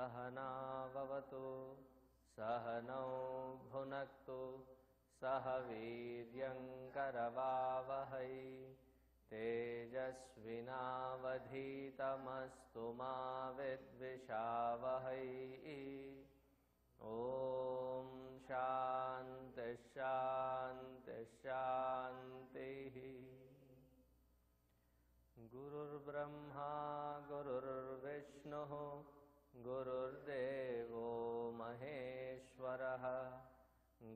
सहना भवतु सहनौ भुनक्तु सह वीर्यङ्करवावहै तेजस्विनावधीतमस्तु मा विद्विषावहै। ॐ शान्ति शान्ति शान्तिः। गुरुर्ब्रह्मा गुरुर्विष्णुः गुरुर्देवो महेश्वरः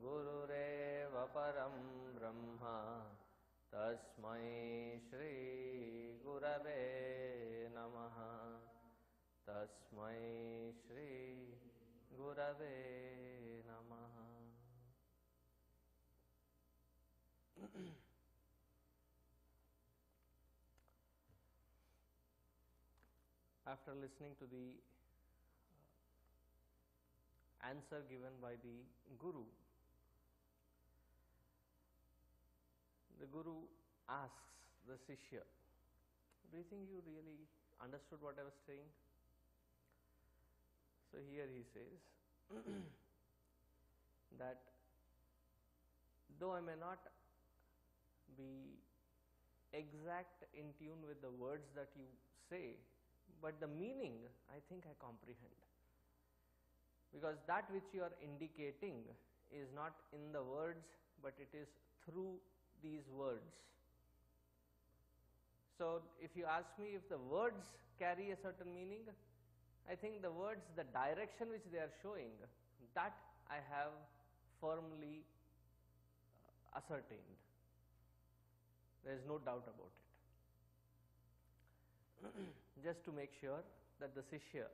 गुरुरेव परं ब्रह्म तस्मै श्री गुरवे नमः। तस्मै श्री गुरवे नमः। After listening to the answer given by the Guru asks the Shishya, do you think you really understood what I was saying? So here he says that though I may not be exact in tune with the words that you say, but the meaning I think I comprehend, because that which you are indicating is not in the words, but it is through these words. So if you ask me if the words carry a certain meaning, I think the words, the direction which they are showing, that I have firmly ascertained. There is no doubt about it. Just to make sure that the Shishya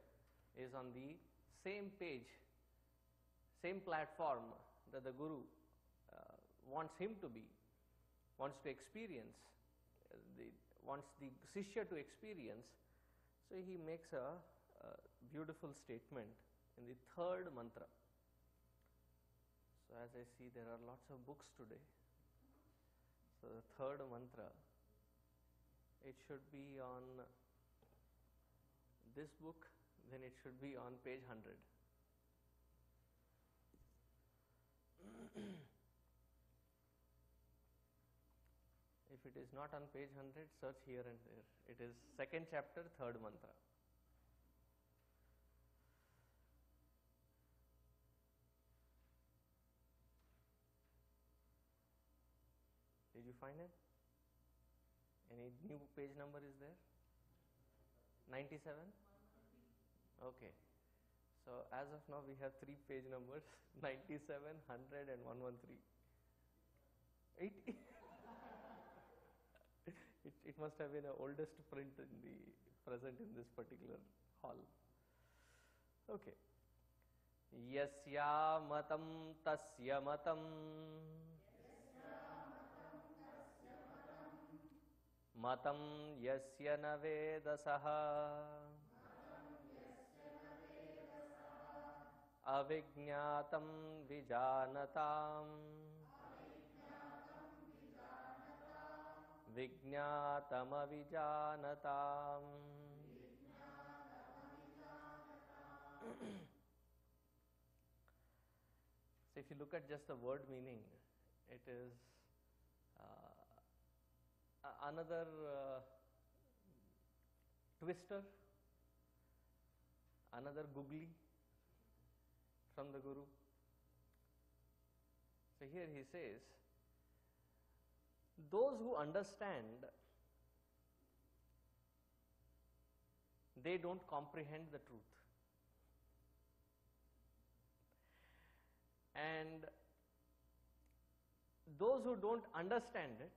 is on the same page, same platform that the Guru wants him to be, wants to experience, wants the Shishya to experience. So he makes a beautiful statement in the third mantra. So as I see, there are lots of books today. So the third mantra, it should be on this book, then it should be on page 100. If it is not on page 100, search here and there. It is second chapter, third mantra. Did you find it? Any new page number is there? 97? Okay. So as of now we have 3 page numbers, 97, 100 and 113. 80? It must have been the oldest print in the present in this particular hall. Okay. Yasya matam tasya matam matam yasya na vedasaha avijñātam vijānatam vijñātam avijānatam. So if you look at just the word meaning, it is another twister, another googly from the Guru. So here he says, those who understand, they don't comprehend the truth. And those who don't understand it,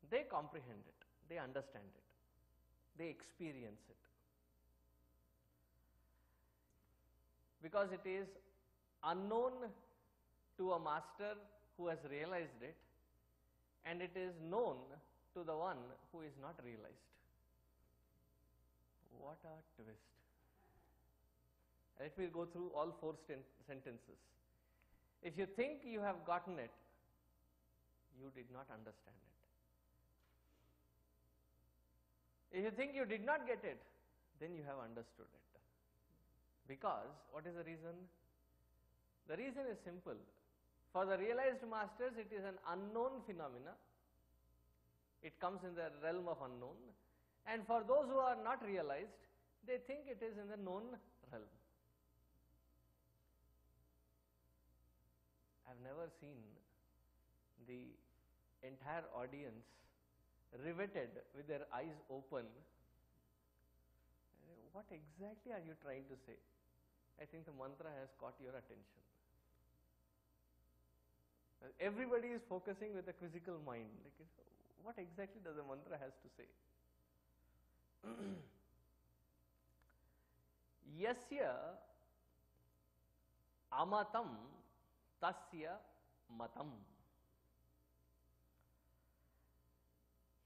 they comprehend it, they understand it, they experience it. Because it is unknown to a master who has realized it, and it is known to the one who is not realized. What a twist. Let me go through all 4 sentences. If you think you have gotten it, you did not understand it. If you think you did not get it, then you have understood it. Because, what is the reason? The reason is simple. For the realized masters, it is an unknown phenomena. It comes in the realm of unknown. And for those who are not realized, they think it is in the known realm. I have never seen the entire audience riveted with their eyes open. What exactly are you trying to say? I think the mantra has caught your attention. Everybody is focusing with a quizzical mind. Like, what exactly does the mantra has to say? Yasya amatam tasya matam.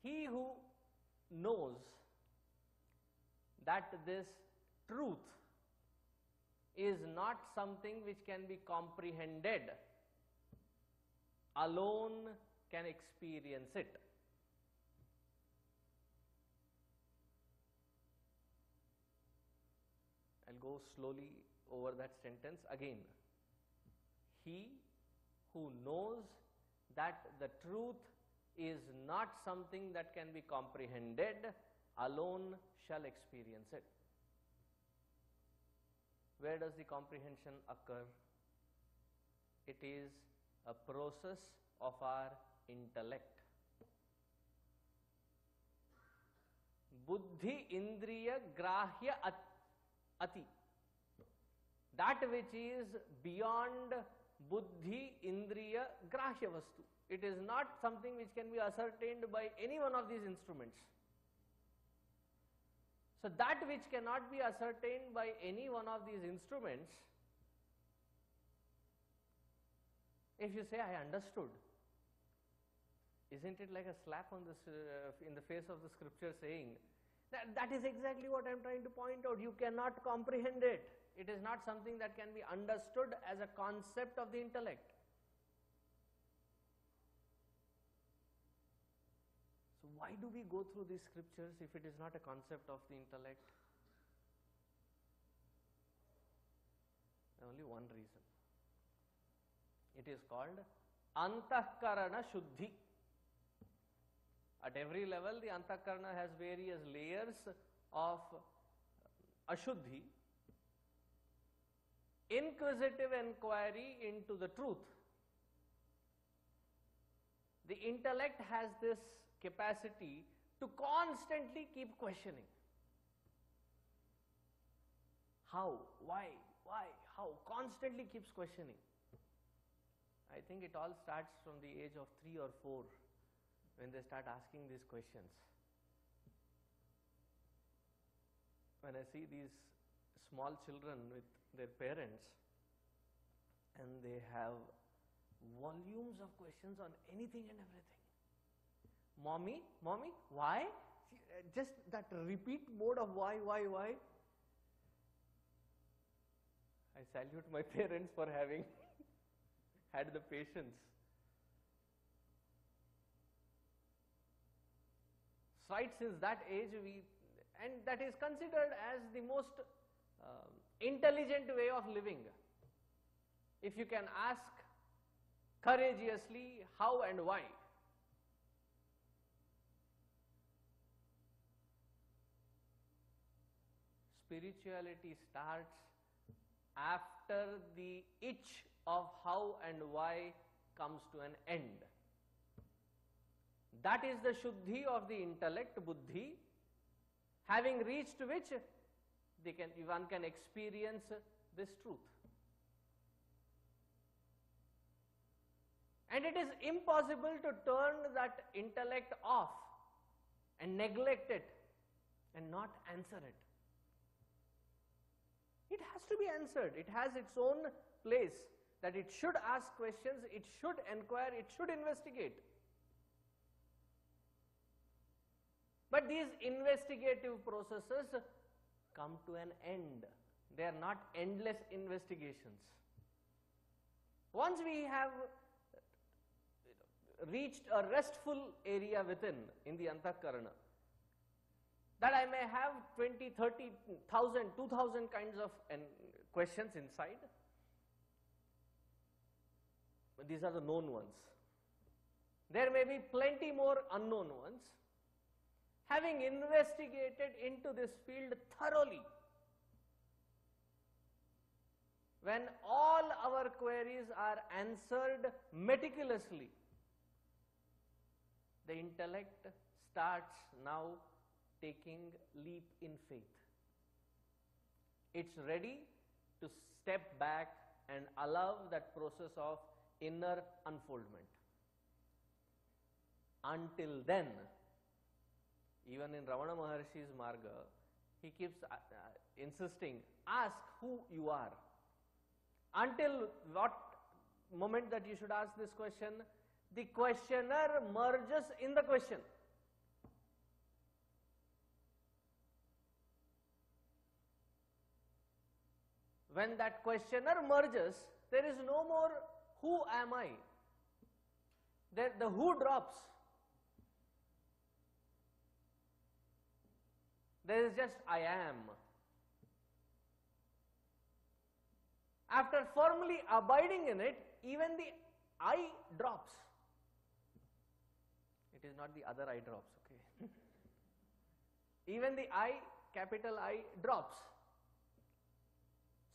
He who knows that this truth is not something which can be comprehended alone can experience it. I'll go slowly over that sentence again. He who knows that the truth is not something that can be comprehended alone shall experience it. Where does the comprehension occur? It is a process of our intellect. Buddhi indriya grahya ati. That which is beyond buddhi indriya grahya vastu. It is not something which can be ascertained by any one of these instruments. So that which cannot be ascertained by any one of these instruments, if you say, I understood, isn't it like a slap on this, in the face of the scripture saying, that is exactly what I am trying to point out. You cannot comprehend it. It is not something that can be understood as a concept of the intellect. So why do we go through these scriptures if it is not a concept of the intellect? Only one reason. It is called antahkarana shuddhi. At every level, the antahkarana has various layers of ashuddhi, inquisitive inquiry into the truth. The intellect has this capacity to constantly keep questioning. How? Why? How? Constantly keeps questioning. I think it all starts from the age of 3 or 4 when they start asking these questions. When I see these small children with their parents and they have volumes of questions on anything and everything. Mommy, why? Just that repeat mode of why. I salute my parents for having had the patience. Right since that age, and that is considered as the most intelligent way of living. If you can ask courageously how and why. Spirituality starts after the itch of how and why comes to an end. That is the shuddhi of the intellect, buddhi, having reached which one can experience this truth. And it is impossible to turn that intellect off and neglect it and not answer it. It has to be answered. It has its own place, that it should ask questions, it should inquire, it should investigate. But these investigative processes come to an end. They are not endless investigations. Once we have reached a restful area within, in the antahkarana, that I may have 20, 30,000, 2,000 kinds of questions inside. But these are the known ones. There may be plenty more unknown ones. Having investigated into this field thoroughly, when all our queries are answered meticulously, the intellect starts now taking leap in faith. It's ready to step back and allow that process of inner unfoldment. Until then, even in Ravana Maharshi's Marga, he keeps insisting, ask who you are. Until what moment that you should ask this question, the questioner merges in the question. When that questioner merges, there is no more who am I. The who drops. There is just I am. After firmly abiding in it, even the I drops. It is not the other I drops, okay? Even the I, capital I, drops.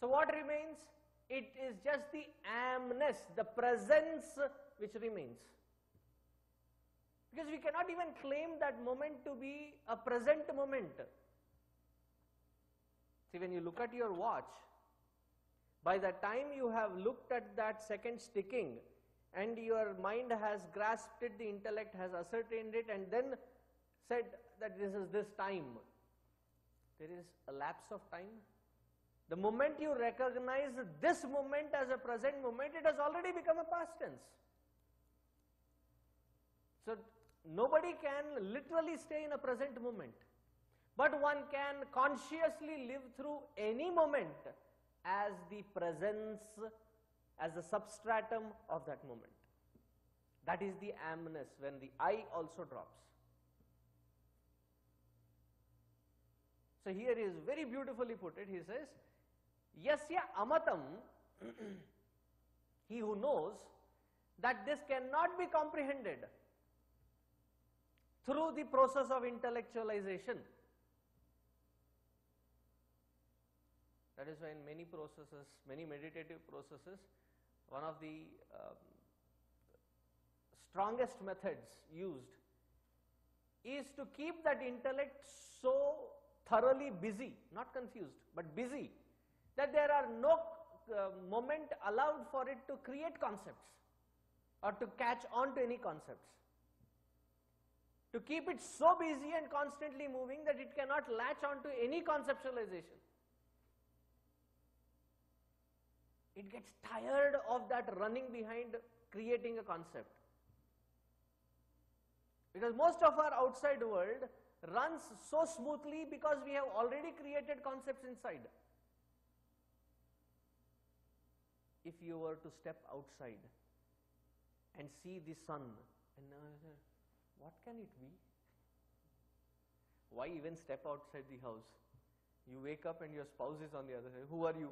So what remains? It is just the amness, the presence which remains. Because we cannot even claim that moment to be a present moment. See, when you look at your watch, by the time you have looked at that second ticking and your mind has grasped it, the intellect has ascertained it and then said that this is this time, there is a lapse of time. The moment you recognize this moment as a present moment, it has already become a past tense. So nobody can literally stay in a present moment, but one can consciously live through any moment as the presence, as the substratum of that moment. That is the amness, when the I also drops. So here he is very beautifully put it. He says, Yasya amatam, he who knows that this cannot be comprehended through the process of intellectualization. That is why in many processes, many meditative processes, one of the strongest methods used is to keep that intellect so thoroughly busy, not confused, but busy, that there are no moment allowed for it to create concepts or to catch on to any concepts. To keep it so busy and constantly moving that it cannot latch on to any conceptualization. It gets tired of that running behind creating a concept. Because most of our outside world runs so smoothly because we have already created concepts inside. If you were to step outside and see the sun, and what can it be? Why even step outside the house? You wake up and your spouse is on the other side. Who are you?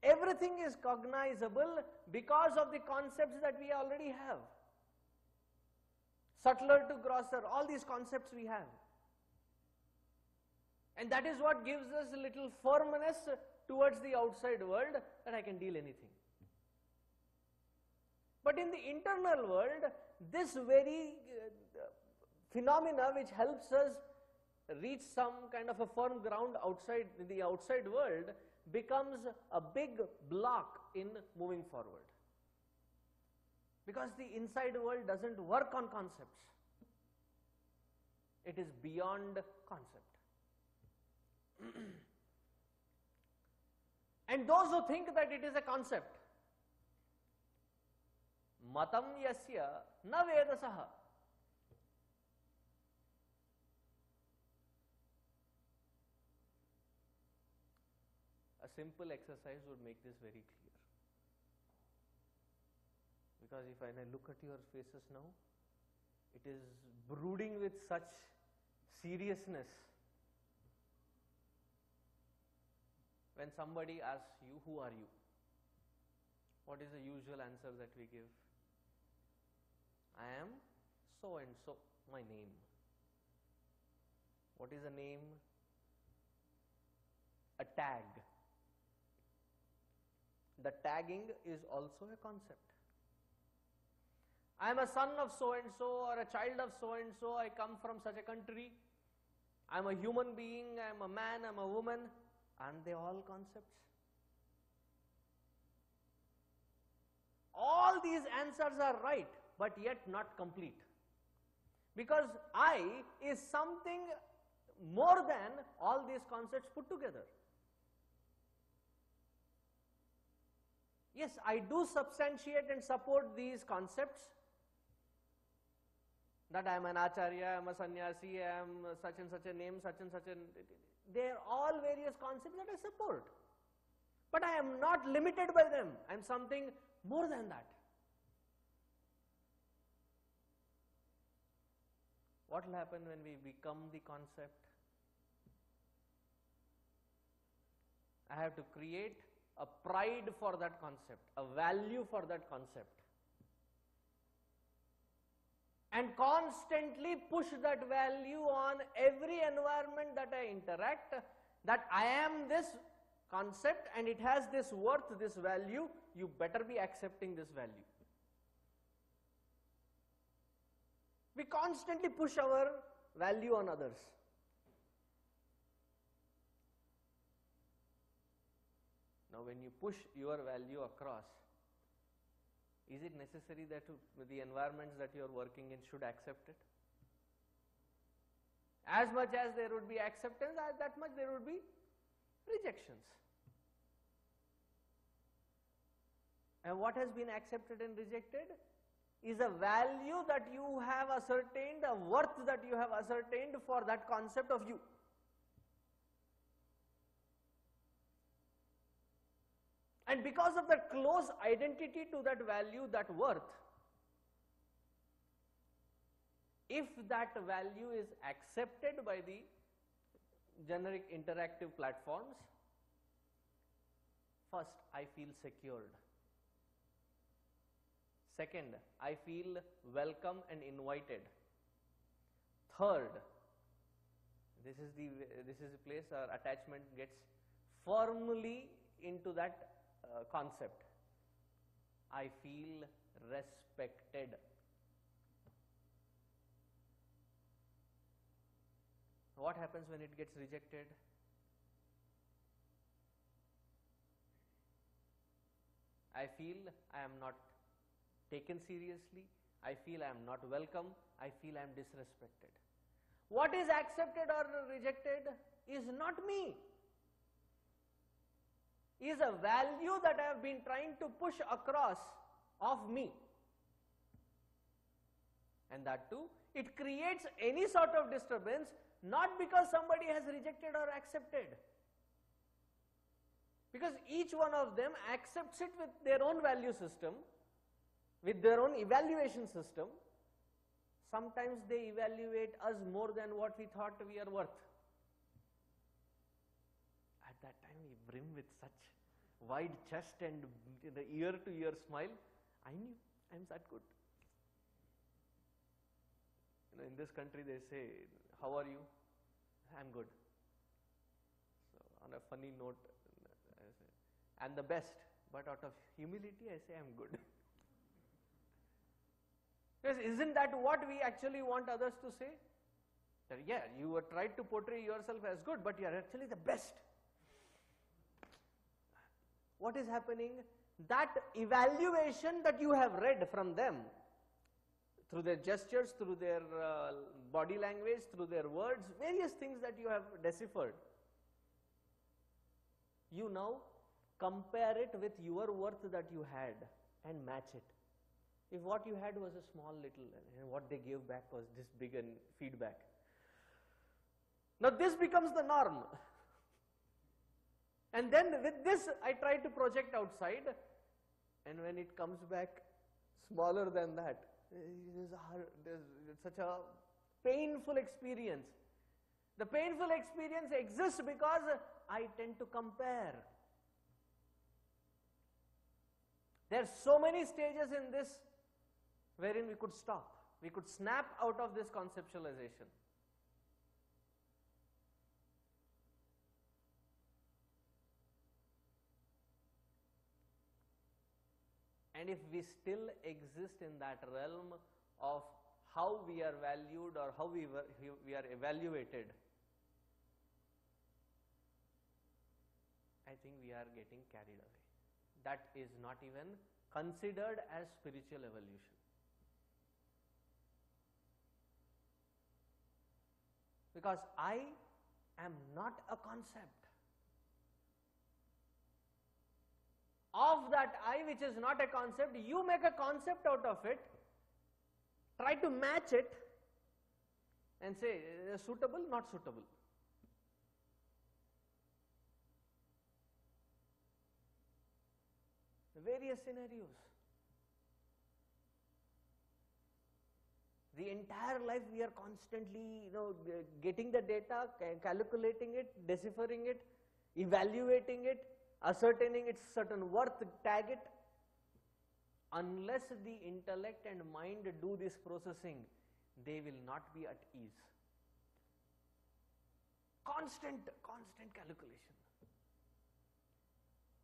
Everything is cognizable because of the concepts that we already have. Subtler to grosser, all these concepts we have. And that is what gives us a little firmness towards the outside world, that I can deal anything. But in the internal world, this very phenomena which helps us reach some kind of a firm ground outside, in the outside world, becomes a big block in moving forward. Because the inside world doesn't work on concepts. It is beyond concept. And those who think that it is a concept, matam yasya na vedasaha. A simple exercise would make this very clear. Because if I look at your faces now, it is brooding with such seriousness. When somebody asks you, who are you? What is the usual answer that we give? I am so and so, my name. What is a name? A tag. The tagging is also a concept. I am a son of so and so, or a child of so and so, I come from such a country, I am a human being, I am a man, I am a woman. Aren't they all concepts? All these answers are right, but yet not complete. Because I is something more than all these concepts put together. Yes, I do substantiate and support these concepts, that I am an acharya, I am a sannyasi, I am such and such a name, such and such a... They are all various concepts that I support. But I am not limited by them. I am something more than that. What will happen when we become the concept? I have to create a pride for that concept, a value for that concept, and constantly push that value on every environment that I interact, that I am this concept and it has this worth, this value, you better be accepting this value. We constantly push our value on others. Now when you push your value across, is it necessary that the environments that you are working in should accept it? As much as there would be acceptance, that much there would be rejections. And what has been accepted and rejected is a value that you have ascertained, a worth that you have ascertained for that concept of you. And because of that close identity to that value, that worth, if that value is accepted by the generic interactive platforms, first, I feel secured. Second, I feel welcome and invited. Third, this is the place our attachment gets firmly into that concept. I feel respected. What happens when it gets rejected? I feel I am not taken seriously. I feel I am not welcome. I feel I am disrespected. What is accepted or rejected is not me. Is a value that I have been trying to push across of me. And that too, it creates any sort of disturbance, not because somebody has rejected or accepted. Because each one of them accepts it with their own value system, with their own evaluation system. Sometimes they evaluate us more than what we thought we are worth. At that time we brim with such wide chest and the ear-to-ear smile. I knew I am that good. You know, in this country they say, how are you? I am good. So on a funny note, I say, I am the best, but out of humility I say I am good. Because isn't that what we actually want others to say? That yeah, you were tried to portray yourself as good, but you are actually the best. What is happening? That evaluation that you have read from them, through their gestures, through their body language, through their words, various things that you have deciphered, you now compare it with your worth that you had and match it. If what you had was a small little and what they gave back was this big and feedback. Now this becomes the norm. And then with this I try to project outside, and when it comes back smaller than that, It's such a painful experience. The painful experience exists because I tend to compare. There are so many stages in this wherein we could stop. We could snap out of this conceptualization. And if we still exist in that realm of how we are valued or how we are evaluated, I think we are getting carried away. That is not even considered as spiritual evolution. Because I am not a concept. Of that I which is not a concept, you make a concept out of it, try to match it and say suitable, not suitable. Various scenarios. The entire life we are constantly, getting the data, calculating it, deciphering it, evaluating it, ascertaining its certain worth, tag it. Unless the intellect and mind do this processing, they will not be at ease. Constant calculation.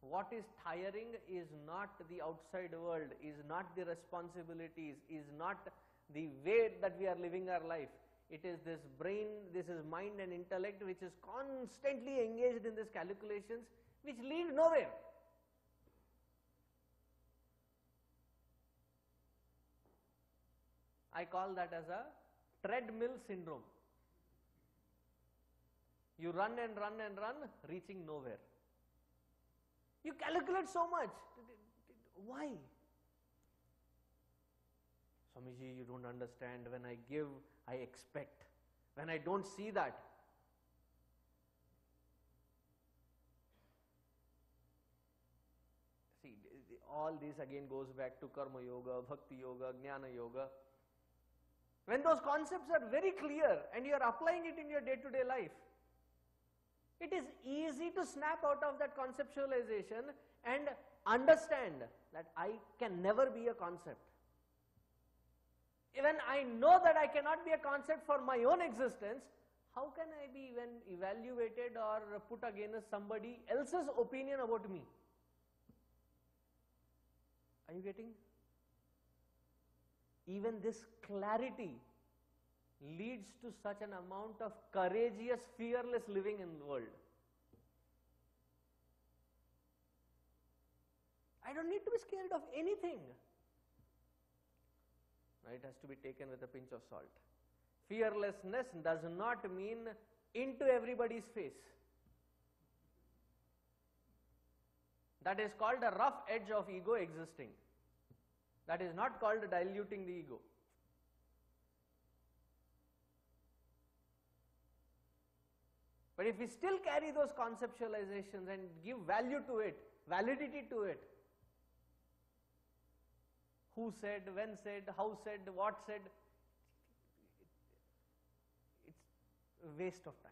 What is tiring is not the outside world, is not the responsibilities, is not the way that we are living our life. It is this brain, this is mind and intellect which is constantly engaged in these calculations which lead nowhere. I call that as a treadmill syndrome. You run and run and run, reaching nowhere. You calculate so much. Why? Swamiji, you don't understand. When I give, I expect. When I don't see that, see, all this again goes back to Karma Yoga, Bhakti Yoga, Jnana Yoga. When those concepts are very clear and you are applying it in your day-to-day life, it is easy to snap out of that conceptualization and understand that I can never be a concept. Even I know that I cannot be a concept for my own existence, how can I be even evaluated or put against somebody else's opinion about me? Are you getting? Even this clarity leads to such an amount of courageous, fearless living in the world. I don't need to be scared of anything. It has to be taken with a pinch of salt. Fearlessness does not mean into everybody's face. That is called a rough edge of ego existing. That is not called diluting the ego. But if we still carry those conceptualizations and give value to it, validity to it, who said, when said, how said, what said, it's a waste of time.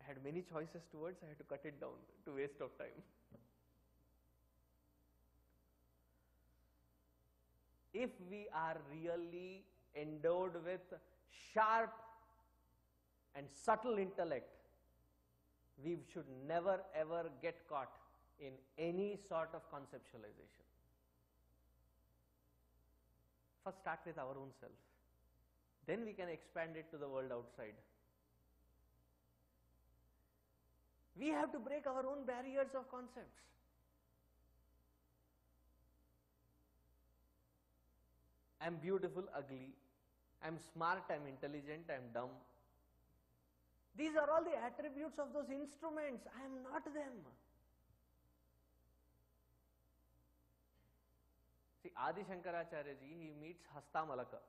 I had many choices to words, I had to cut it down to waste of time. If we are really endowed with sharp and subtle intellect, we should never ever get caught in any sort of conceptualization. First start with our own self. Then we can expand it to the world outside. We have to break our own barriers of concepts. I'm beautiful, ugly. I'm smart, I'm intelligent, I'm dumb. These are all the attributes of those instruments. I am not them. See, Adi Shankaracharya ji, he meets Hastamalaka.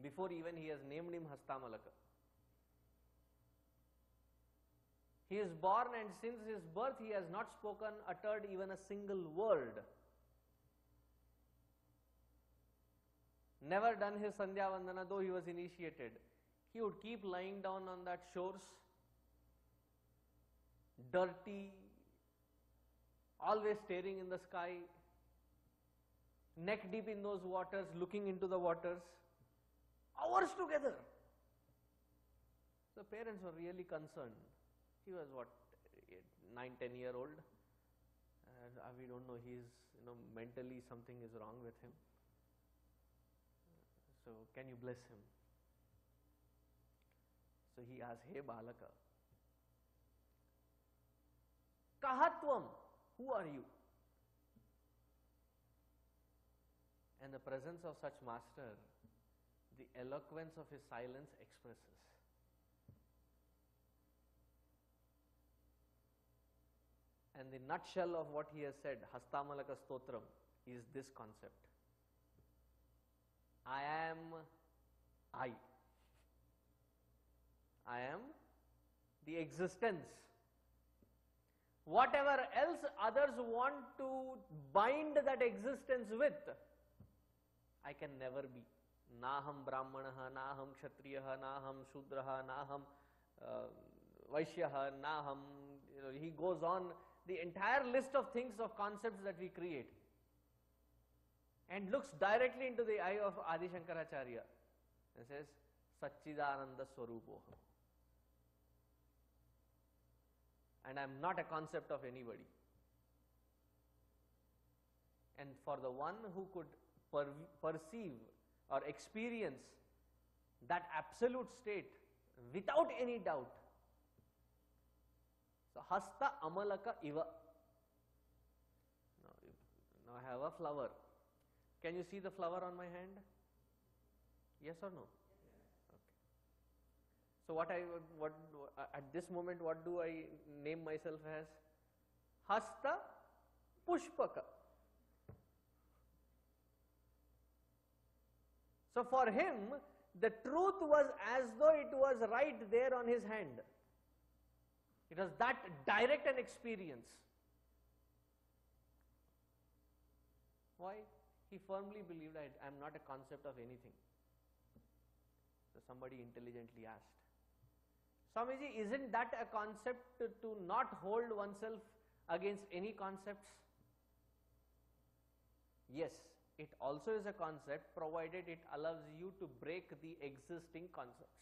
Before even he has named him Hastamalaka. He is born, and since his birth he has not spoken, uttered even a single word. never done his Sandhya Vandana, though he was initiated. He would keep lying down on that shores, dirty, always staring in the sky, neck deep in those waters, looking into the waters, hours together. The parents were really concerned. He was what, 9-10-year-old, and we don't know, he's, mentally something is wrong with him. So can you bless him? So he asked, hey Balaka, Kahatvam, who are you? And the presence of such master, the eloquence of his silence expresses. And the nutshell of what he has said, Hastamalaka Stotram, is this concept. I am I. I am the existence. Whatever else others want to bind that existence with, I can never be. Naham Brahmanaha, Naham Kshatriyaha, Naham Shudraha, Naham Vaishyaha, Naham. He goes on the entire list of things, of concepts that we create, and looks directly into the eye of Adi Shankaracharya and says, Satchidananda Swarupoham. And I am not a concept of anybody. And for the one who could perceive or experience that absolute state without any doubt, so Hasta Amalaka Iva. Now I have a flower. Can you see the flower on my hand? Yes or no? Okay. So at this moment, what do I name myself as? Hasta Pushpaka. So for him, the truth was as though it was right there on his hand. It was that direct an experience. Why? He firmly believed I am not a concept of anything. So somebody intelligently asked, Swamiji, isn't that a concept to not hold oneself against any concepts? Yes, it also is a concept, provided it allows you to break the existing concepts.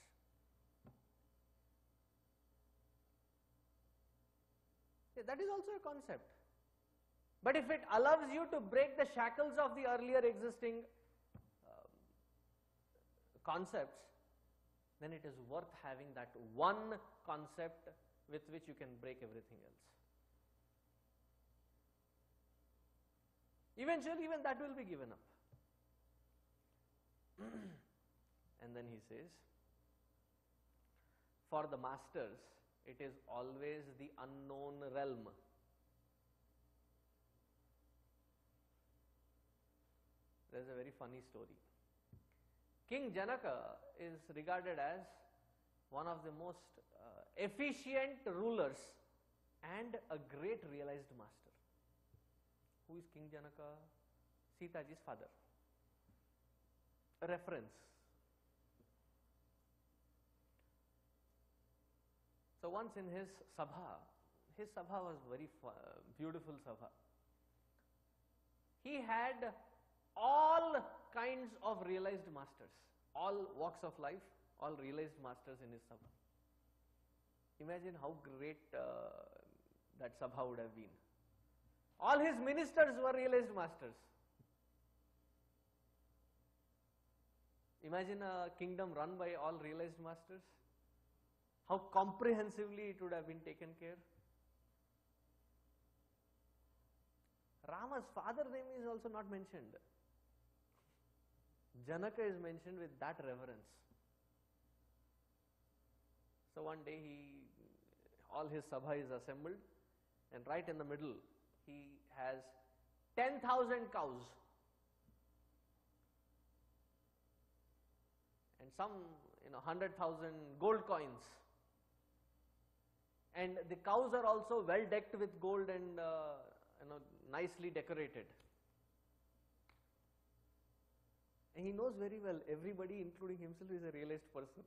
Yeah, that is also a concept. But if it allows you to break the shackles of the earlier existing concepts, then it is worth having that one concept with which you can break everything else. Eventually, even that will be given up. And then he says, for the masters, it is always the unknown realm. There is a very funny story. King Janaka is regarded as one of the most efficient rulers and a great realized master. Who is King Janaka? Sitaji's father. A reference. So once in his sabha was very beautiful sabha. He had all kinds of realized masters, all walks of life, all realized masters in his sabha. Imagine how great that sabha would have been. All his ministers were realized masters. Imagine a kingdom run by all realized masters. How comprehensively it would have been taken care. Rama's father name is also not mentioned. Janaka is mentioned with that reverence. So one day all his sabha is assembled, and right in the middle he has 10,000 cows and some 100,000 gold coins, and the cows are also well decked with gold and nicely decorated. And he knows very well everybody, including himself, is a realized person.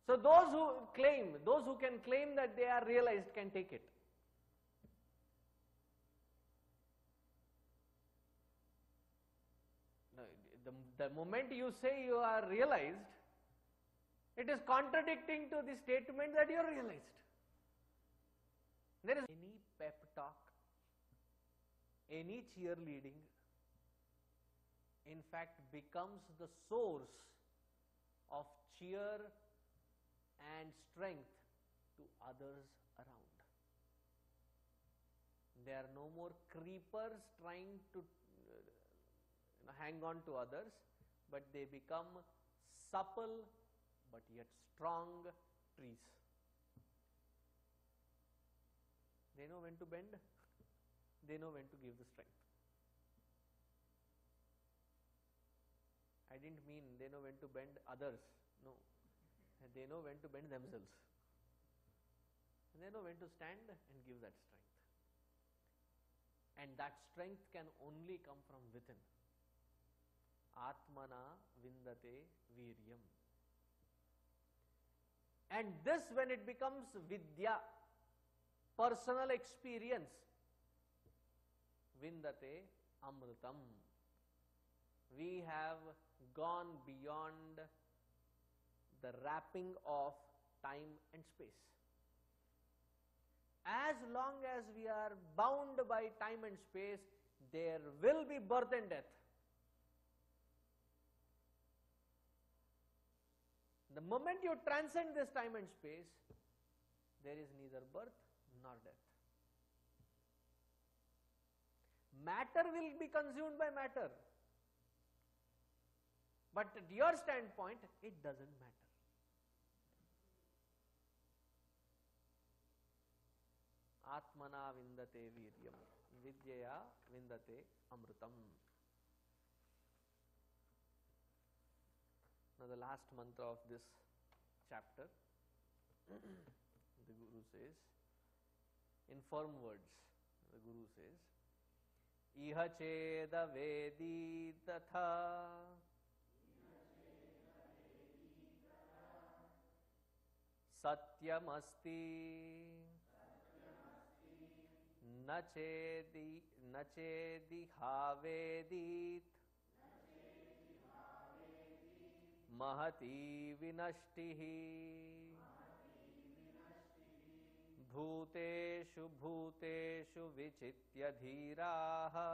So those who can claim that they are realized can take it. The moment you say you are realized, it is contradicting to the statement that you are realized. There is any pep talk, any cheerleading, in fact becomes the source of cheer and strength to others around. They are no more creepers trying to hang on to others, but they become supple but yet strong trees. They know when to bend, they know when to give the strength. I didn't mean they know when to bend others, no. They know when to bend themselves. And they know when to stand and give that strength. And that strength can only come from within. Atmana vindate viryam. And this, when it becomes vidya, personal experience, vindate amritam. We have gone beyond the wrapping of time and space. As long as we are bound by time and space, there will be birth and death. The moment you transcend this time and space, there is neither birth nor death. Matter will be consumed by matter. But at your standpoint, it doesn't matter. Atmana vindate viryam, vidyaya vindate amrutam. Now the last mantra of this chapter, the Guru says, in firm words, the Guru says, Iha cheda vedi tatha satyamasti nachedi havedit mahati vinashtihi bhuteshu bhuteshu vichitya dhiraha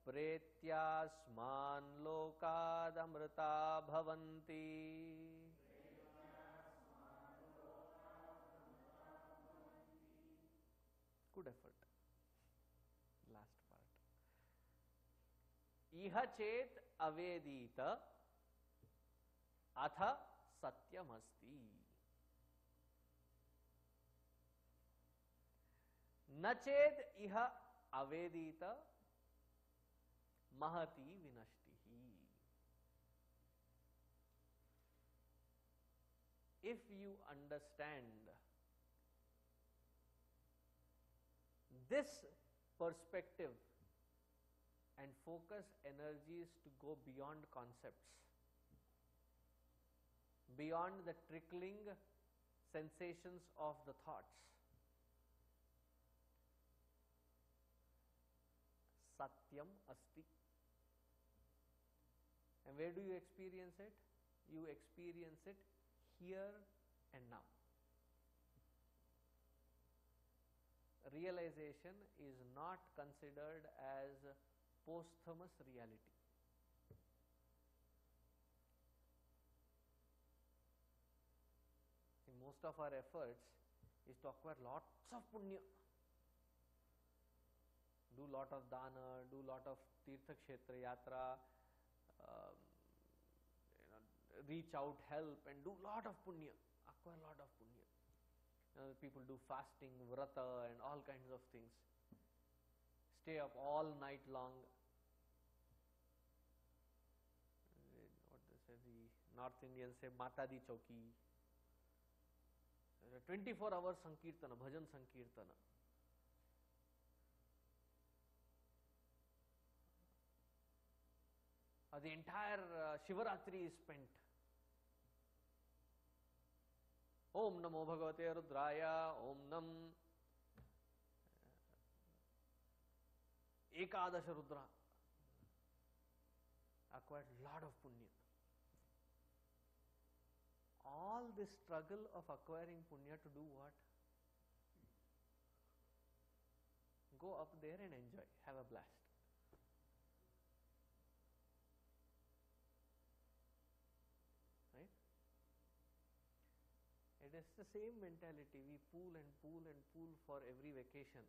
pretyasman lokadamrita bhavanti. Good effort. Last part. Iha chet avedita atha satyamasti. Nached iha avedita mahati vinashtihi. If you understand this perspective and focus energies to go beyond concepts, beyond the trickling sensations of the thoughts, satyam asti. And where do you experience it? You experience it here and now. Realization is not considered as posthumous reality. In most of our efforts is to acquire lots of punya, do lot of dana, do lot of tirtha kshetra yatra, reach out, help, and do lot of punya, acquire lot of punya. People do fasting, vrata, and all kinds of things. Stay up all night long. What they say, the North Indians say, Mata di Chauki. 24 hours Sankirtana, Bhajan Sankirtana. The entire Shivaratri is spent. Om Namo Bhagavate Rudraya, Om Nam Ekadasha Rudra. Acquired lot of punya. All this struggle of acquiring punya to do what? Go up there and enjoy, have a blast. Right? It is the same mentality. We pool and pool and pool for every vacation.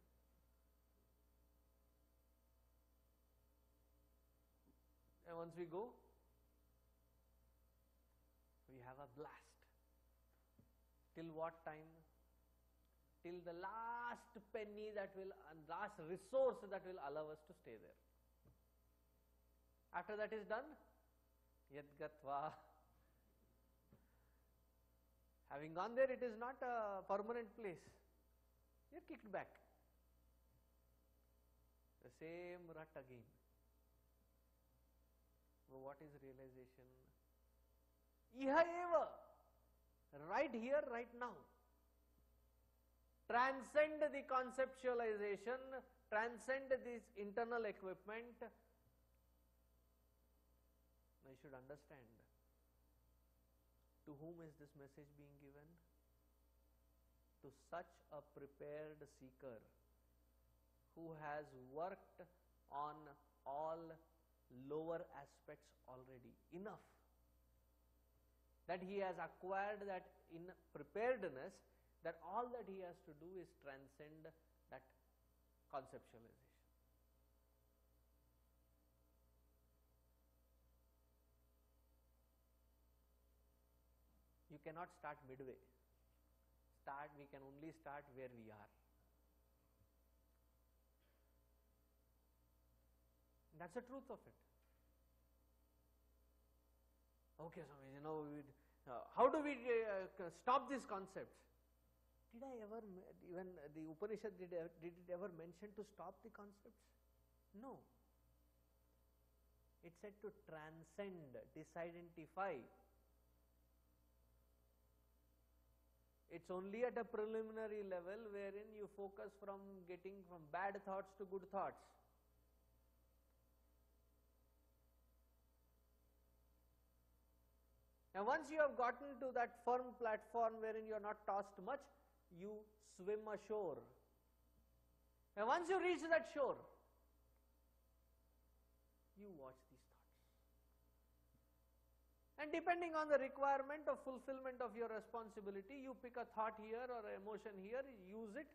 And once we go, we have a blast. Till what time? Till the last penny that will, last resource that will allow us to stay there. After that is done, yadgatva. Having gone there, it is not a permanent place. You are kicked back. The same rut again. So what is realization? Iha eva. Right here, right now. Transcend the conceptualization, transcend this internal equipment. Now you should understand, to whom is this message being given? To such a prepared seeker who has worked on all lower aspects already, enough that he has acquired that in preparedness, that all that he has to do is transcend that conceptualization. You cannot start midway. We can only start where we are. That's the truth of it. Okay, Swami, how do we stop these concepts? Did I ever, even the Upanishad, did it ever mention to stop the concepts? No. It said to transcend, disidentify. It's only at a preliminary level wherein you focus from getting from bad thoughts to good thoughts. Now once you have gotten to that firm platform wherein you are not tossed much, you swim ashore. Now once you reach that shore, you watch these thoughts. And depending on the requirement of fulfillment of your responsibility, you pick a thought here or an emotion here, use it,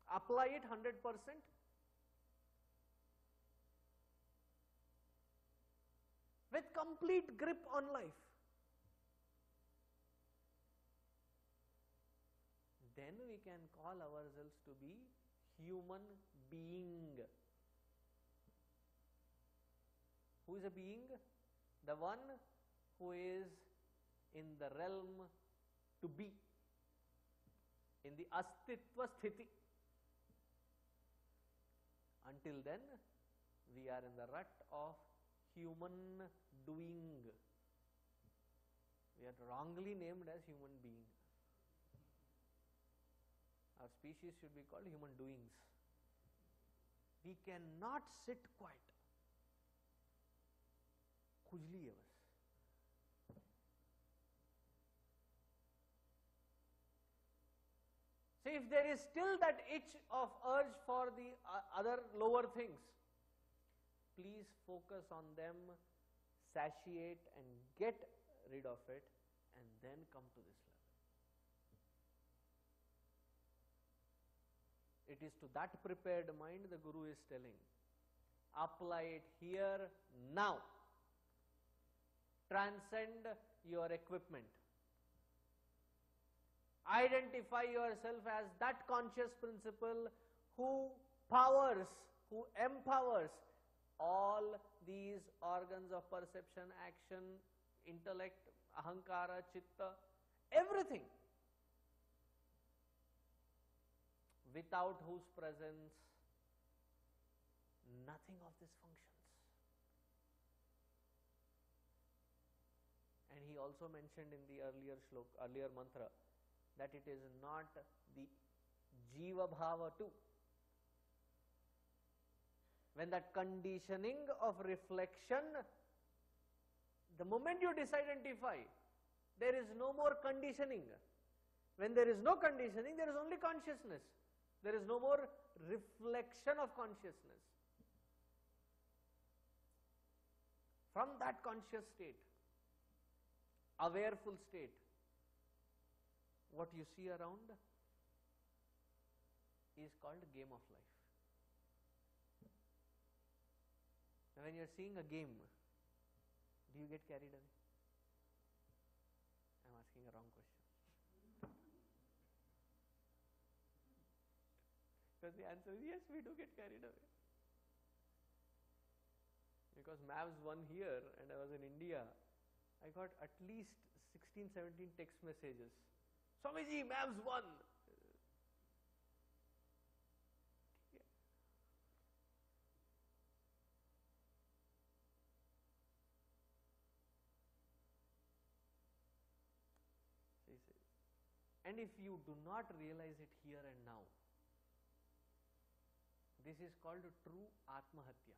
apply it 100%. With complete grip on life. Then we can call ourselves to be human being. Who is a being? The one who is in the realm to be, in the astitva sthiti. Until then, we are in the rut of human doing. We are wrongly named as human being. Our species should be called human doings. We cannot sit quiet. Khujli hai bas. So if there is still that itch of urge for the other lower things, please focus on them, satiate and get rid of it, and then come to this level. It is to that prepared mind the Guru is telling, apply it here, now. Transcend your equipment. Identify yourself as that conscious principle who powers, who empowers all these organs of perception, action, intellect, ahankara, chitta, everything, without whose presence nothing of this functions. he also mentioned in the earlier mantra, that it is not the Jiva Bhava too. When that conditioning of reflection, the moment you disidentify, there is no more conditioning. When there is no conditioning, there is only consciousness. There is no more reflection of consciousness. From that conscious state, awareful state, what you see around is called game of life. Now when you are seeing a game, do you get carried away? I am asking a wrong question. Because the answer is yes, we do get carried away. Because Mavs won here and I was in India, I got at least 16, 17 text messages. Swamiji, Mavs won! And if you do not realize it here and now, this is called true Atmahatya.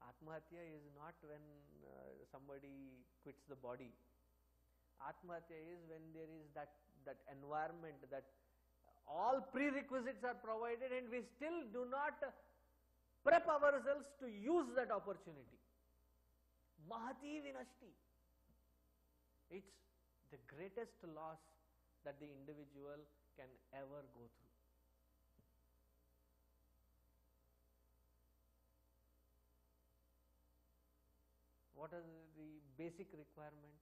Atmahatya is not when somebody quits the body. Atmahatya is when there is that environment, that all prerequisites are provided and we still do not prep ourselves to use that opportunity. Mahati vinashti. It's the greatest loss that the individual can ever go through. What are the basic requirement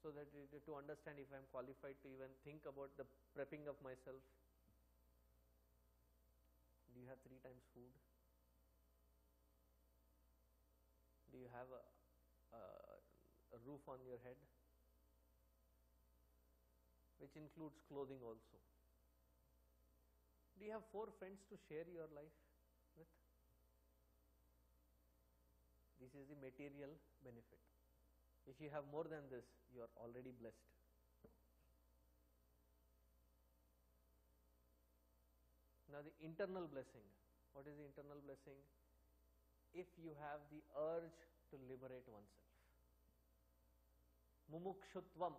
so that to understand if I am qualified to even think about the prepping of myself? Do you have 3 times food? Do you have a roof on your head? Which includes clothing also. Do you have 4 friends to share your life with? This is the material benefit. If you have more than this, you are already blessed. Now the internal blessing. What is the internal blessing? If you have the urge to liberate oneself. Mumukshutvam.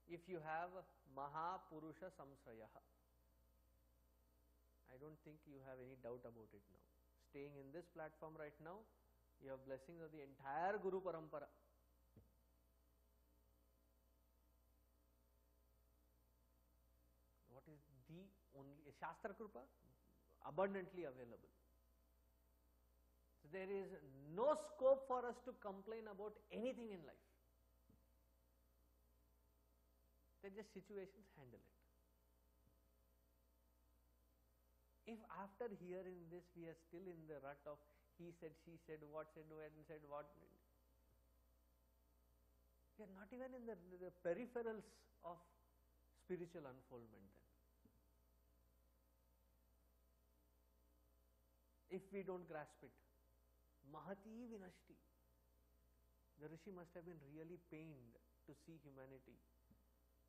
If you have Mahapurusha Samsrayaha. I don't think you have any doubt about it now. Staying in this platform right now, you have blessings of the entire Guru Parampara. What is the only Shastra Krupa? Abundantly available. So there is no scope for us to complain about anything in life. Then just situations, handle it. If after hearing this we are still in the rut of he said, she said, what said, when said, what, we are not even in the peripherals of spiritual unfoldment then. If we don't grasp it, Mahati vinashti. The Rishi must have been really pained to see humanity.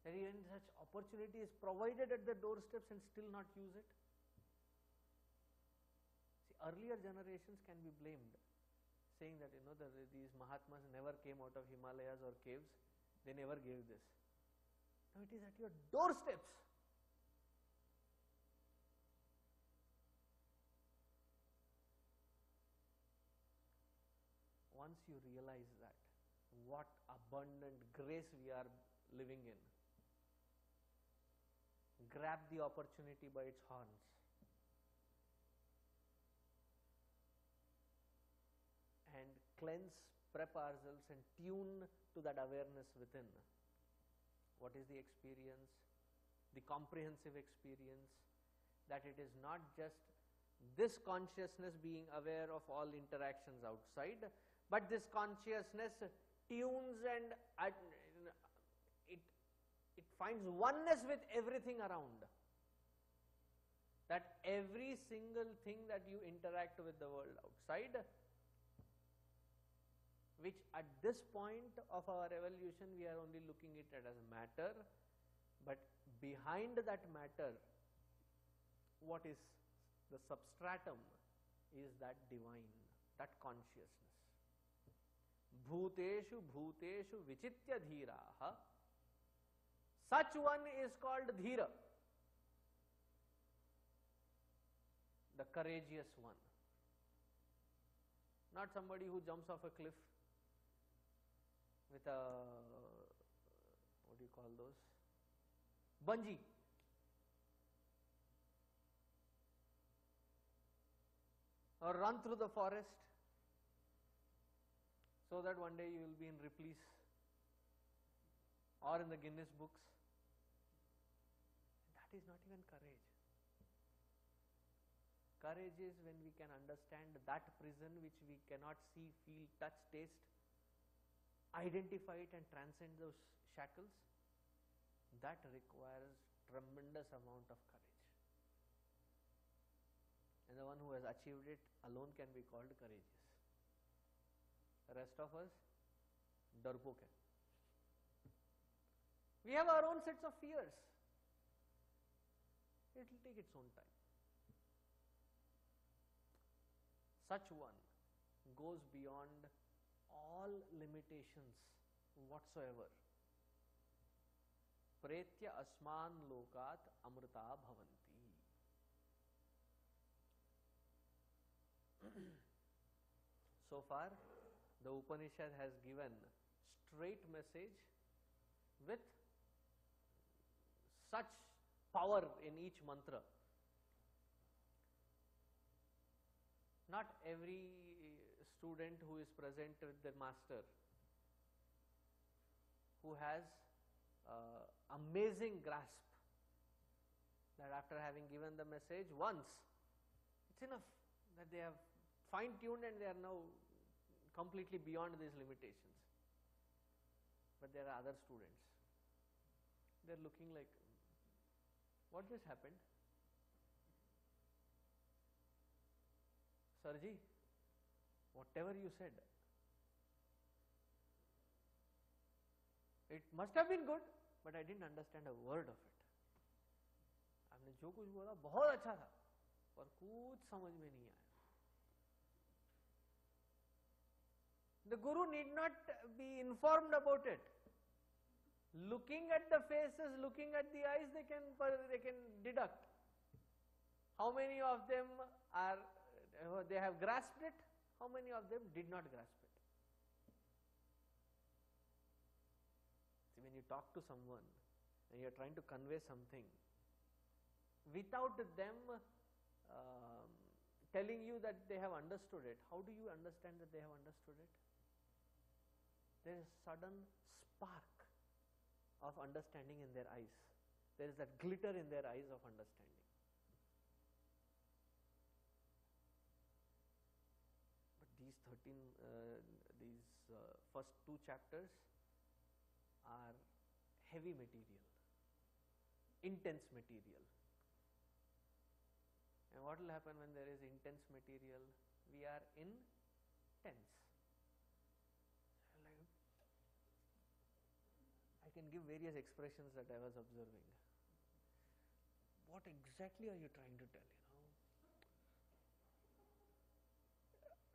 And even such opportunity is provided at the doorsteps and still not use it. See, earlier generations can be blamed, saying that these Mahatmas never came out of Himalayas or caves, they never gave this. Now it is at your doorsteps. Once you realize that, what abundant grace we are living in, grab the opportunity by its horns. And cleanse, prep ourselves and tune to that awareness within. What is the experience? The comprehensive experience, that it is not just this consciousness being aware of all interactions outside, but this consciousness tunes and it finds oneness with everything around. That every single thing that you interact with the world outside which at this point of our evolution we are only looking at it as matter, but behind that matter, what is the substratum is that divine, that consciousness. Bhuteshu bhuteshu vichitya dhiraha. Such one is called dhira, the courageous one. Not somebody who jumps off a cliff with a, what do you call those? Bungee. Or run through the forest so that one day you will be in Ripley's or in the Guinness books. That is not even courage. Courage is when we can understand that prison which we cannot see, feel, touch, taste, identify it and transcend those shackles. That requires tremendous amount of courage. And the one who has achieved it alone can be called courageous. The rest of us, darpok hai. We have our own sets of fears. It will take its own time. Such one goes beyond all limitations whatsoever. Pretya asman lokat amrita bhavanti. So far, the Upanishad has given straight message with such power in each mantra. Not every student who is present with the master, who has amazing grasp, that after having given the message once, it's enough, that they have fine-tuned and they are now completely beyond these limitations. But there are other students, they are looking like, what just happened? Sarji, whatever you said, it must have been good, but I didn't understand a word of it. आपने जो कुछ बोला बहुत अच्छा था, पर कुछ समझ में नहीं आया. The Guru need not be informed about it. Looking at the faces, looking at the eyes, they can deduct how many of them are, they have grasped it, how many of them did not grasp it. See, when you talk to someone and you are trying to convey something, without them telling you that they have understood it, how do you understand that they have understood it? There is a sudden spark of understanding in their eyes. There is that glitter in their eyes of understanding. But these first two chapters are heavy material, intense material. And what will happen when there is intense material? We are intense. I can give various expressions that I was observing. What exactly are you trying to tell?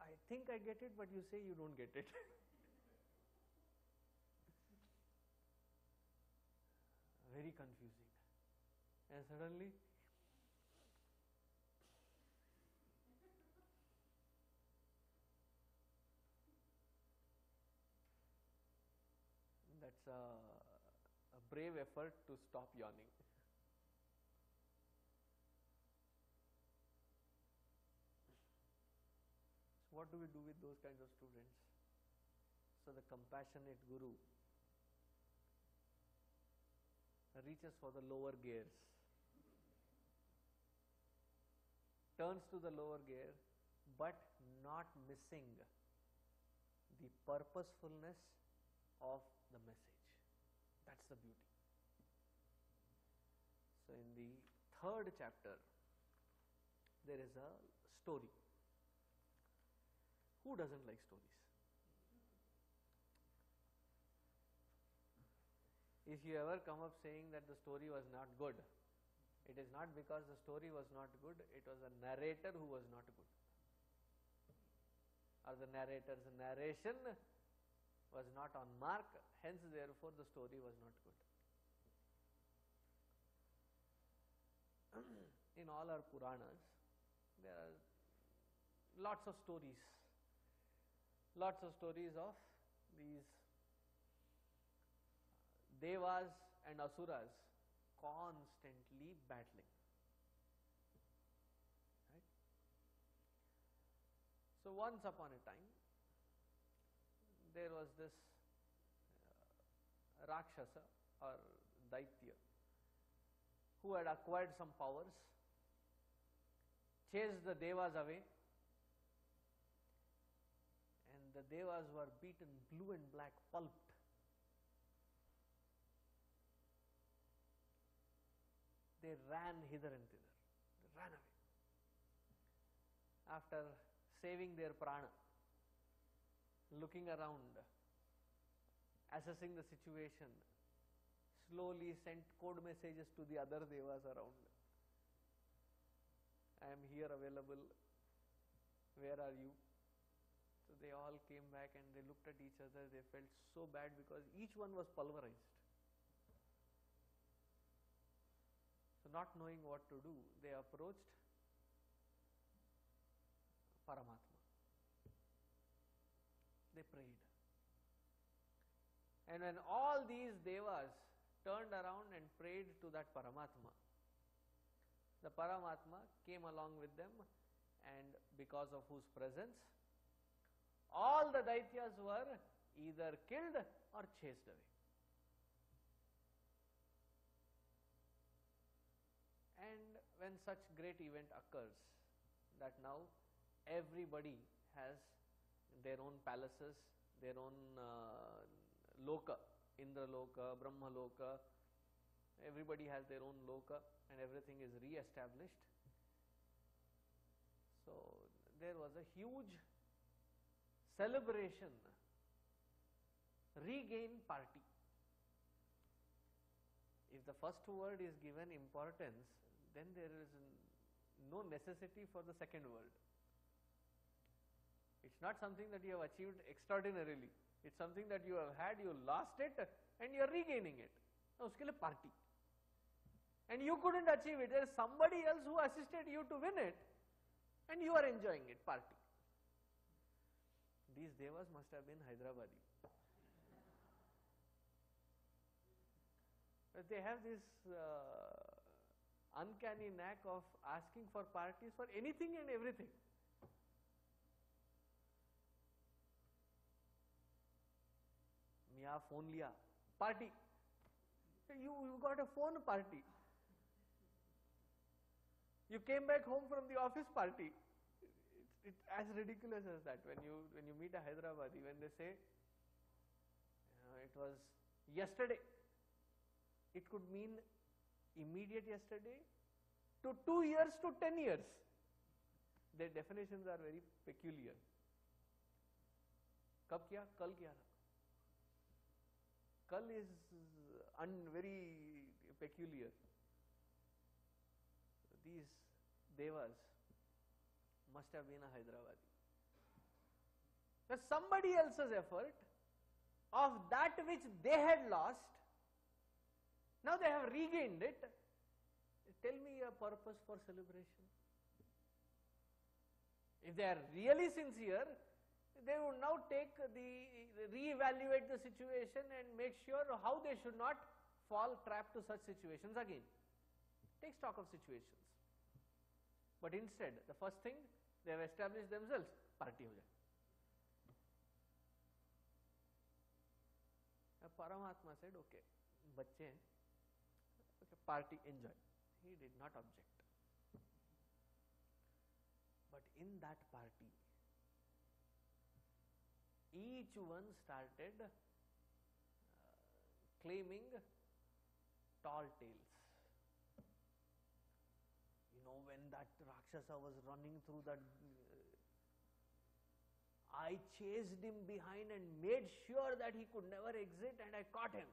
I think I get it, but you say you don't get it. Very confusing. And suddenly, that's a brave effort to stop yawning. So what do we do with those kinds of students? So the compassionate Guru reaches for the lower gears, turns to the lower gear, but not missing the purposefulness of the message. That's the beauty. So in the third chapter, there is a story. Who doesn't like stories? If you ever come up saying that the story was not good, it is not because the story was not good, it was a narrator who was not good. Or the narrator's narration was not on mark, hence therefore the story was not good. In all our Puranas, there are lots of stories of these Devas and Asuras constantly battling. Right? So once upon a time, there was this Rakshasa or Daitya who had acquired some powers, chased the Devas away, and the Devas were beaten blue and black, pulped. They ran hither and thither, they ran away. After saving their prana, looking around, assessing the situation, slowly sent code messages to the other Devas around. I am here available, where are you? So they all came back and they looked at each other, they felt so bad because each one was pulverized. So not knowing what to do, they approached Paramatma. They prayed. And when all these Devas turned around and prayed to that Paramatma, the Paramatma came along with them, and because of whose presence, all the Daityas were either killed or chased away. And when such great event occurs, that now everybody has their own palaces, their own loka, Indra loka, Brahma loka, everybody has their own loka and everything is re-established. So there was a huge celebration, regain party. If the first word is given importance, then there is no necessity for the second word. It's not something that you have achieved extraordinarily. It's something that you have had, you lost it and you are regaining it. Now, uske liye party. And you couldn't achieve it. There is somebody else who assisted you to win it and you are enjoying it, party. These Devas must have been Hyderabadi. But they have this uncanny knack of asking for parties for anything and everything. Mia phone liya, party. You got a phone, party. You came back home from the office, party. It's as ridiculous as that. When you meet a Hyderabadi, when they say it was yesterday, it could mean immediate yesterday to 2 years to 10 years. Their definitions are very peculiar. Kab kiya? Kal kiya tha. Kal is very peculiar. These Devas must have been a Hyderabadi. But somebody else's effort of that which they had lost, now they have regained it. Tell me a purpose for celebration. If they are really sincere, they would now re-evaluate the situation and make sure how they should not fall trap to such situations again. Take stock of situations. But instead, the first thing, they have established themselves, party ho jaye. Paramatma said, okay, bacche, okay, party, enjoy. He did not object. But in that party, each one started claiming tall tales. You know, when that Rakshasa was running through that, I chased him behind and made sure that he could never exit and I caught him.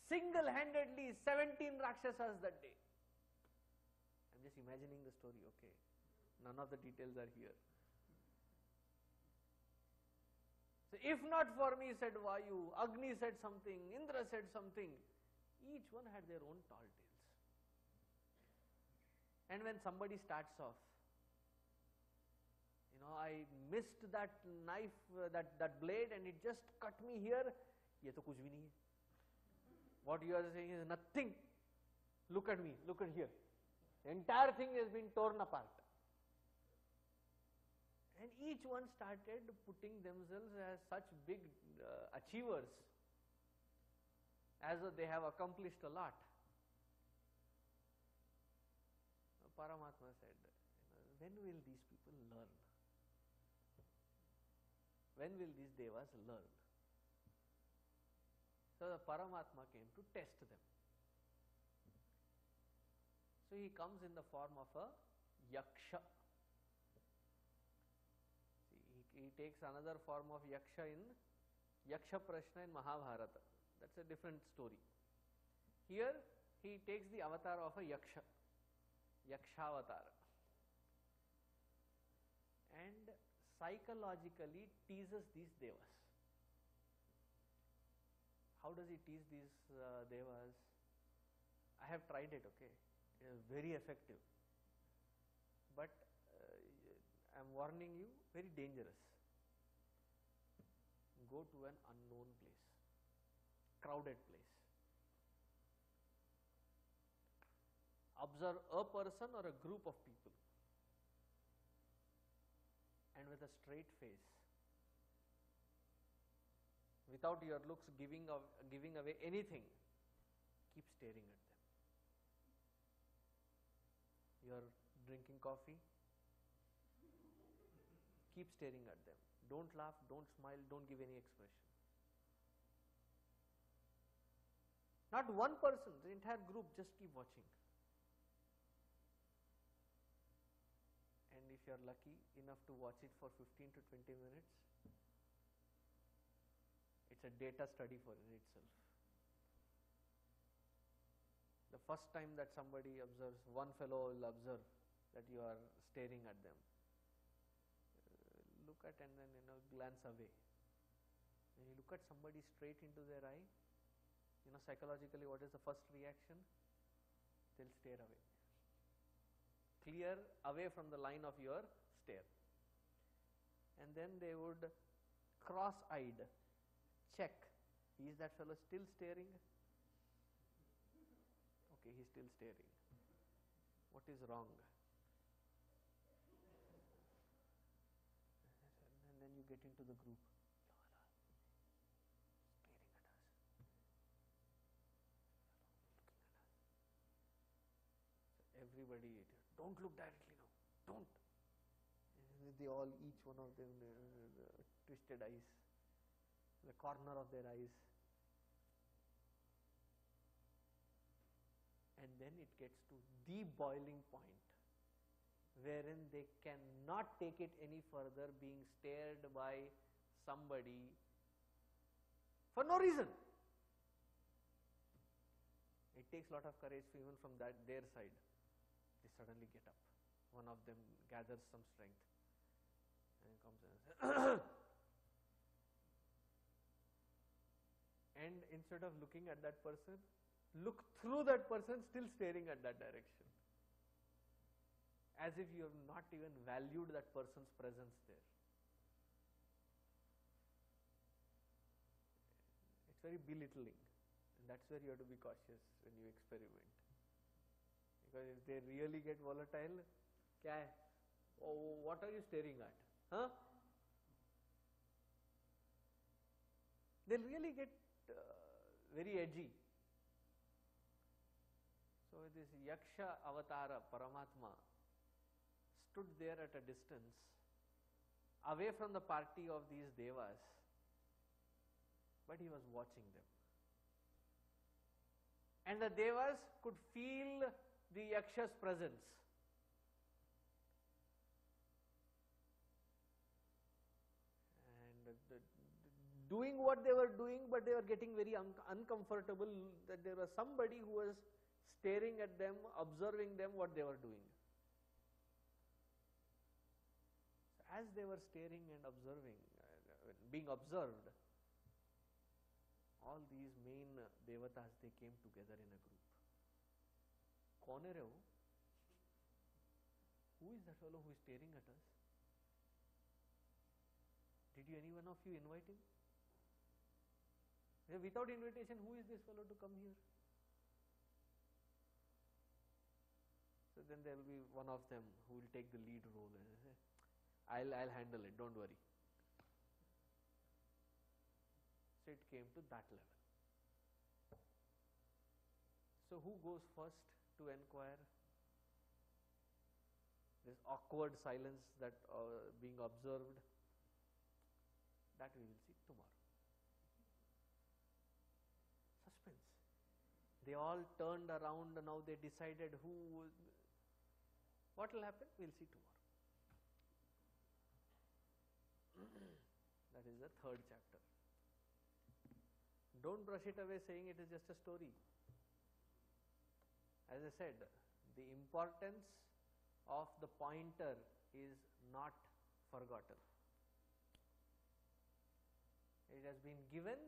single-handedly 17 Rakshasas that day. I'm just imagining the story, okay. None of the details are here. So if not for me, said Vayu, Agni said something, Indra said something. Each one had their own tall tales. And when somebody starts off, I missed that knife, that blade, and it just cut me here. Ye to kuch bhi nahi hai. What you are saying is nothing. Look at me, look at here. The entire thing has been torn apart. And each one started putting themselves as such big achievers, as though they have accomplished a lot. Paramatma said, when will these people learn? When will these devas learn? So the Paramatma came to test them. So he comes in the form of a yaksha. He takes another form of yaksha in Yaksha Prashna in Mahabharata. That's a different story. Here he takes the avatar of a yaksha, Yakshavatar, and psychologically teases these devas. How does he tease these devas? I have tried it, okay. It is very effective. But I am warning you, very dangerous. Go to an unknown place, crowded place. Observe a person or a group of people, and with a straight face, without your looks giving away anything, keep staring at them. You are drinking coffee, keep staring at them. Don't laugh, don't smile, don't give any expression. Not one person, the entire group, just keep watching. And if you are lucky enough to watch it for 15 to 20 minutes, it's a data study for itself. The first time that somebody observes, one fellow will observe that you are staring at them. Look at and then glance away. When you look at somebody straight into their eye, psychologically what is the first reaction? They'll stare away. Clear away from the line of your stare. And then they would cross-eyed check. Is that fellow still staring? Okay, he's still staring. What is wrong? And then you get into the group. Everybody, don't look directly now, don't. And they all, each one of them, twisted eyes, the corner of their eyes. And then it gets to the boiling point, wherein they cannot take it any further, being stared by somebody for no reason. It takes a lot of courage even from their side. They suddenly get up. One of them gathers some strength and comes and says, and instead of looking at that person, look through that person still staring at that direction, as if you have not even valued that person's presence there. It's very belittling, and that's where you have to be cautious when you experiment. Because if they really get volatile, kya hai? Oh, what are you staring at? Huh? They'll really get very edgy. So this Yaksha Avatara, Paramatma, stood there at a distance, away from the party of these devas, but he was watching them. And the devas could feel the Yaksha's presence. And doing what they were doing, but they were getting very uncomfortable, that there was somebody who was staring at them, observing them, what they were doing. So as they were staring and observing, being observed, all these main devatas, they came together in a group. Kaun hai re wo? Who is that fellow who is staring at us? Did any one of you invite him? Without invitation, who is this fellow to come here? So then there will be one of them who will take the lead role and say, I'll handle it, don't worry. So it came to that level. So who goes first to inquire? This awkward silence that being observed, that we will see tomorrow. Suspense. They all turned around and now they decided who. What will happen? We will see tomorrow. That is the third chapter. Don't brush it away saying it is just a story. As I said, the importance of the pointer is not forgotten. It has been given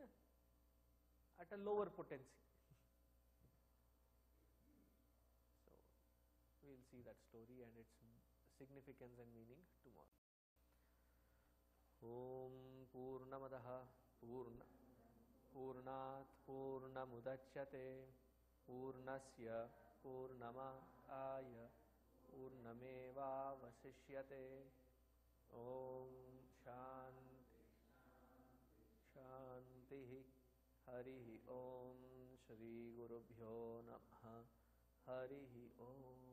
at a lower potency. So, we will see that story and its significance and meaning tomorrow. Om Purnamadaha Purnat Purnamudachyate Purnasya Purnamaya Purnameva Vasishyate. Om Shanti Shanti Harihi Om Shri Gurubhyo Namaha Harihi Om.